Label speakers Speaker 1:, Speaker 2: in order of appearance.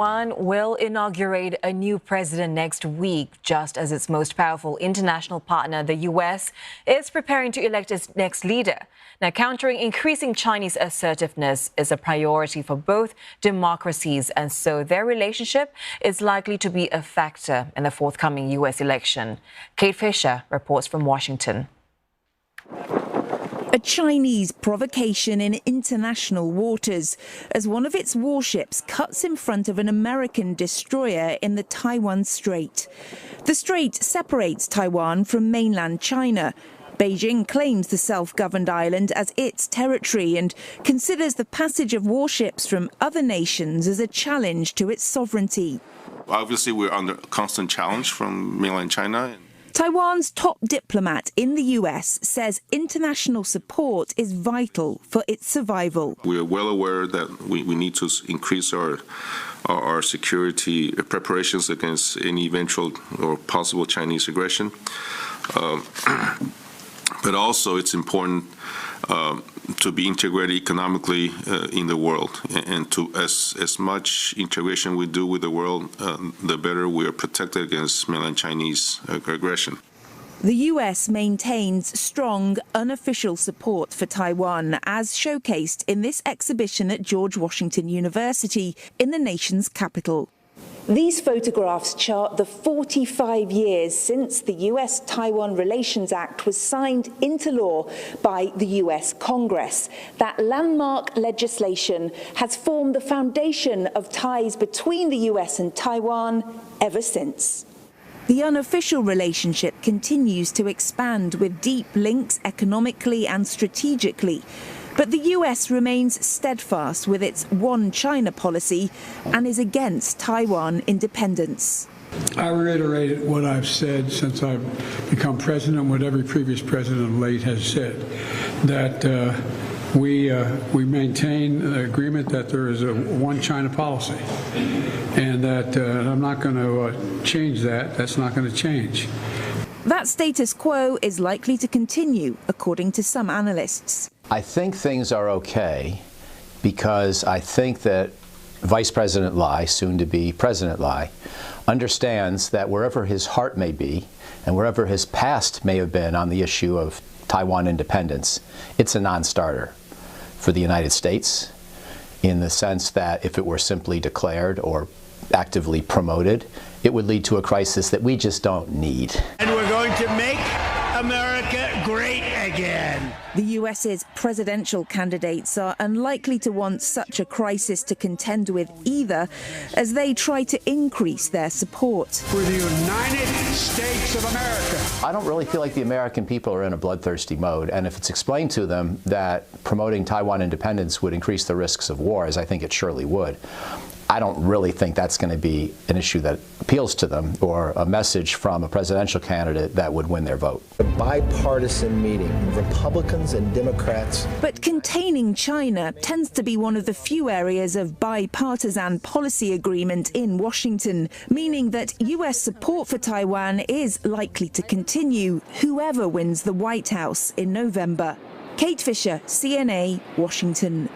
Speaker 1: Taiwan will inaugurate a new president next week, just as its most powerful international partner, the US, is preparing to elect its next leader. Now, countering increasing Chinese assertiveness is a priority for both democracies, and so their relationship is likely to be a factor in the forthcoming US election. Kate Fisher reports from Washington.
Speaker 2: A Chinese provocation in international waters as one of its warships cuts in front of an American destroyer in the Taiwan Strait. The strait separates Taiwan from mainland China. Beijing claims the self-governed island as its territory and considers the passage of warships from other nations as a challenge to its sovereignty.
Speaker 3: Obviously, we're under constant challenge from mainland China.
Speaker 2: Taiwan's top diplomat in the US says international support is vital for its survival.
Speaker 3: We are well aware that we need to increase our security preparations against any eventual or possible Chinese aggression. But also it's important to be integrated economically in the world, and to as much integration we do with the world, the better we are protected against mainland Chinese aggression.
Speaker 2: The US maintains strong, unofficial support for Taiwan, as showcased in this exhibition at George Washington University in the nation's capital. These photographs chart the 45 years since the US-Taiwan Relations Act was signed into law by the US Congress. That landmark legislation has formed the foundation of ties between the US and Taiwan ever since. The unofficial relationship continues to expand with deep links economically and strategically. But the US remains steadfast with its one China policy and is against Taiwan independence.
Speaker 4: I reiterate what I've said since I've become president, what every previous president of late has said, that we maintain an agreement that there is a one China policy, and that I'm not going to change that. That's not going to change.
Speaker 2: That status quo is likely to continue, according to some analysts.
Speaker 5: I think things are okay because I think that Vice President Lai, soon to be President Lai, understands that wherever his heart may be and wherever his past may have been on the issue of Taiwan independence, it's a non-starter for the United States, in the sense that if it were simply declared or actively promoted, it would lead to a crisis that we just don't need.
Speaker 6: And we're going to make America great again.
Speaker 2: The US's presidential candidates are unlikely to want such a crisis to contend with either, as they try to increase their support.
Speaker 4: For the United States of America.
Speaker 5: I don't really feel like the American people are in a bloodthirsty mode, and if it's explained to them that promoting Taiwan independence would increase the risks of war, as I think it surely would, I don't really think that's going to be an issue that appeals to them, or a message from a presidential candidate that would win their vote.
Speaker 7: A bipartisan meeting of Republicans and Democrats.
Speaker 2: But containing China tends to be one of the few areas of bipartisan policy agreement in Washington, meaning that US support for Taiwan is likely to continue, whoever wins the White House in November. Kate Fisher, CNA, Washington.